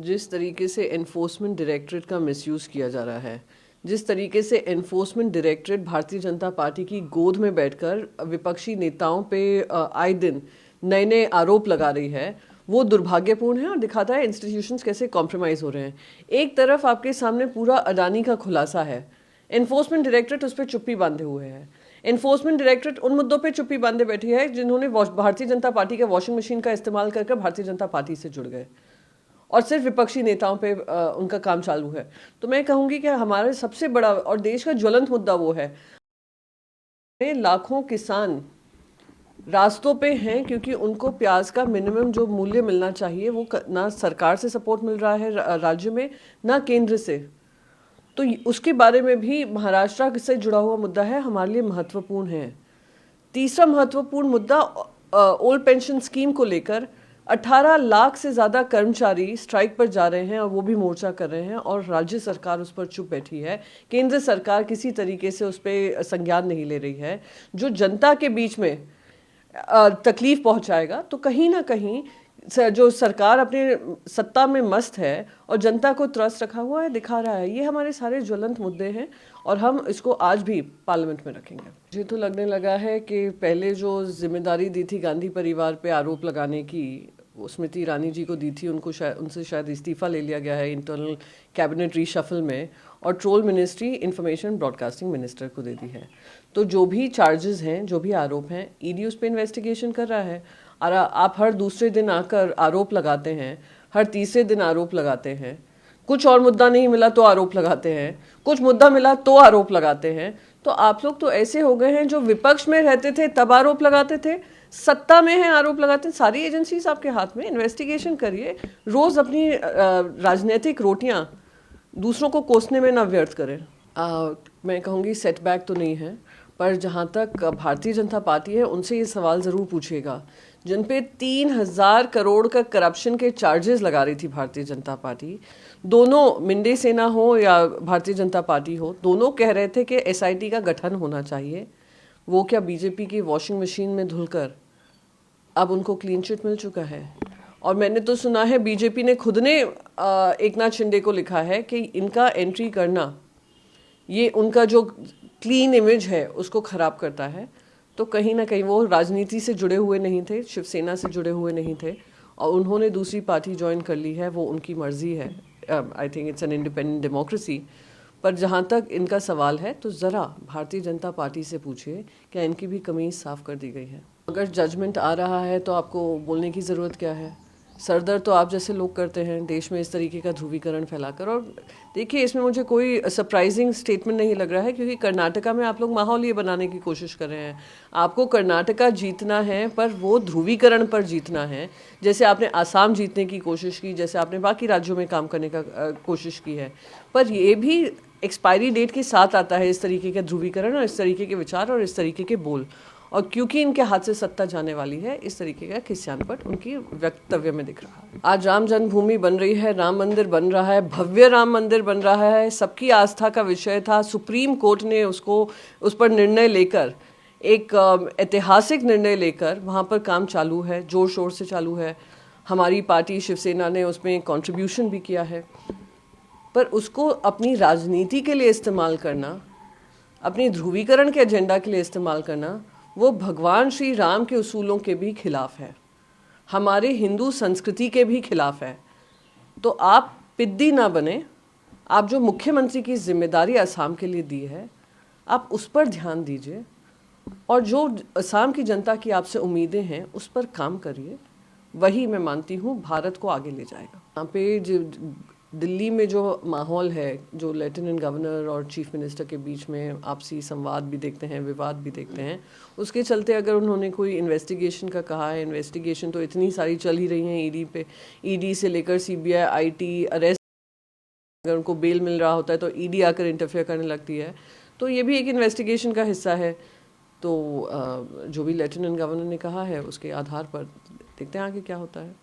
जिस तरीके से एनफोर्समेंट डायरेक्टरेट का मिसयूज़ किया जा रहा है, जिस तरीके से enforcement directorate Bharatiya Janata party की गोद में बैठकर विपक्षी नेताओं पे आए दिन नए नए आरोप लगा रही है, वो दुर्भाग्यपूर्ण है और दिखाता है इंस्टीट्यूशंस कैसे कॉम्प्रोमाइज़ हो रहे हैं। एक तरफ आपके सामने पूरा अडानी का खुलासा है, एनफोर्समेंट डायरेक्टरेट उस पर चुप्पी बांधे हुए है। एनफोर्समेंट डायरेक्टरेट उन मुद्दों पे चुप्पी बांधे बैठी है जिन्होंने भारतीय जनता पार्टी के वॉशिंग मशीन का इस्तेमाल कर भारतीय जनता पार्टी से जुड़ गए और सिर्फ विपक्षी नेताओं पे उनका काम चालू है। तो मैं कहूँगी कि हमारे सबसे बड़ा और देश का ज्वलंत मुद्दा वो है, लाखों किसान रास्तों पे हैं क्योंकि उनको प्याज का मिनिमम जो मूल्य मिलना चाहिए वो ना सरकार से सपोर्ट मिल रहा है राज्य में, ना केंद्र से। तो उसके बारे में भी महाराष्ट्र से जुड़ा हुआ मुद्दा है, हमारे लिए महत्वपूर्ण है। तीसरा महत्वपूर्ण मुद्दा ओल्ड पेंशन स्कीम को लेकर 18 लाख से ज़्यादा कर्मचारी स्ट्राइक पर जा रहे हैं और वो भी मोर्चा कर रहे हैं और राज्य सरकार उस पर चुप बैठी है। केंद्र सरकार किसी तरीके से उस पर संज्ञान नहीं ले रही है, जो जनता के बीच में तकलीफ पहुंचाएगा। तो कहीं ना कहीं जो सरकार अपने सत्ता में मस्त है और जनता को त्रस्त रखा हुआ है, दिखा रहा है। ये हमारे सारे ज्वलंत मुद्दे हैं और हम इसको आज भी पार्लियामेंट में रखेंगे। मुझे तो लगने लगा है कि पहले जो जिम्मेदारी दी थी गांधी परिवार पे आरोप लगाने की, वो स्मृति ईरानी जी को दी थी, उनसे शायद इस्तीफा ले लिया गया है इंटरनल कैबिनेट रीशफल में, और troll ministry information broadcasting minister को दे दी है। तो जो भी चार्जेस हैं, जो भी आरोप हैं, ईडी उस पर इन्वेस्टिगेशन कर रहा है। और आप हर दूसरे दिन आकर आरोप लगाते हैं, हर तीसरे दिन आरोप लगाते हैं। कुछ और मुद्दा नहीं मिला तो आरोप लगाते हैं, कुछ मुद्दा मिला तो आरोप लगाते हैं। तो आप लोग तो ऐसे हो गए हैं, जो विपक्ष में रहते थे तब आरोप लगाते थे, सत्ता में हैं आरोप लगाते हैं। सारी एजेंसीज आपके हाथ में, इन्वेस्टिगेशन करिए। रोज अपनी राजनीतिक रोटियां दूसरों को कोसने में ना व्यर्थ करें। मैं कहूँगी सेटबैक तो नहीं है, पर जहाँ तक भारतीय जनता पार्टी है उनसे ये सवाल ज़रूर पूछिएगा, जिन पे 3000 करोड़ का करप्शन के चार्जेस लगा रही थी भारतीय जनता पार्टी। दोनों, मिंडे सेना हो या भारतीय जनता पार्टी हो, दोनों कह रहे थे कि एसआईटी का गठन होना चाहिए। वो क्या बीजेपी की वॉशिंग मशीन में धुलकर अब उनको क्लीन चिट मिल चुका है। और मैंने तो सुना है बीजेपी ने खुद ने एकनाथ शिंदे को लिखा है कि इनका एंट्री करना ये उनका जो क्लीन इमेज है उसको ख़राब करता है। तो कहीं ना कहीं वो राजनीति से जुड़े हुए नहीं थे, शिवसेना से जुड़े हुए नहीं थे, और उन्होंने दूसरी पार्टी ज्वाइन कर ली है, वो उनकी मर्ज़ी है। I think it's an independent democracy. पर जहाँ तक इनका सवाल है तो ज़रा भारतीय जनता पार्टी से पूछिए क्या इनकी भी कमीज़ साफ़ कर दी गई है। अगर जजमेंट आ रहा है तो आपको बोलने की ज़रूरत क्या है। सरदर्द तो आप जैसे लोग करते हैं देश में इस तरीके का ध्रुवीकरण फैलाकर। और देखिए, इसमें मुझे कोई सरप्राइजिंग स्टेटमेंट नहीं लग रहा है, क्योंकि कर्नाटका में आप लोग माहौल ये बनाने की कोशिश कर रहे हैं। आपको कर्नाटका जीतना है, पर वो ध्रुवीकरण पर जीतना है, जैसे आपने आसाम जीतने की कोशिश की, जैसे आपने बाकी राज्यों में काम करने का कोशिश की है। पर ये भी एक्सपायरी डेट के साथ आता है, इस तरीके का ध्रुवीकरण और इस तरीके के विचार और इस तरीके के बोल। और क्योंकि इनके हाथ से सत्ता जाने वाली है, इस तरीके का खिस्यानपट उनकी वक्तव्य में दिख रहा है। आज राम जन्मभूमि बन रही है, राम मंदिर बन रहा है, भव्य राम मंदिर बन रहा है, सबकी आस्था का विषय था। सुप्रीम कोर्ट ने उस पर निर्णय लेकर, एक ऐतिहासिक निर्णय लेकर वहाँ पर काम चालू है, जोर शोर से चालू है। हमारी पार्टी शिवसेना ने उसमें कंट्रीब्यूशन भी किया है, पर उसको अपनी राजनीति के लिए इस्तेमाल करना, अपनी ध्रुवीकरण के एजेंडा के लिए इस्तेमाल करना, वो भगवान श्री राम के उसूलों के भी खिलाफ है, हमारे हिंदू संस्कृति के भी खिलाफ है। तो आप पिद्दी ना बने। आप जो मुख्यमंत्री की जिम्मेदारी असम के लिए दी है, आप उस पर ध्यान दीजिए, और जो असम की जनता की आपसे उम्मीदें हैं उस पर काम करिए। वही मैं मानती हूँ भारत को आगे ले जाएगा। यहाँ पे जो दिल्ली में जो माहौल है, जो लेफ्टिनेंट गवर्नर और चीफ मिनिस्टर के बीच में आपसी संवाद भी देखते हैं, विवाद भी देखते हैं, उसके चलते अगर उन्होंने कोई इन्वेस्टिगेशन का कहा है, इन्वेस्टिगेशन तो इतनी सारी चल ही रही हैं ईडी पे, ईडी से लेकर सीबीआई, आईटी, अरेस्ट, अगर उनको बेल मिल रहा होता है तो ईडी आकर इंटरफेयर करने लगती है। तो ये भी एक इन्वेस्टिगेशन का हिस्सा है। तो जो भी लेफ्टिनेंट गवर्नर ने कहा है उसके आधार पर देखते हैं आगे क्या होता है।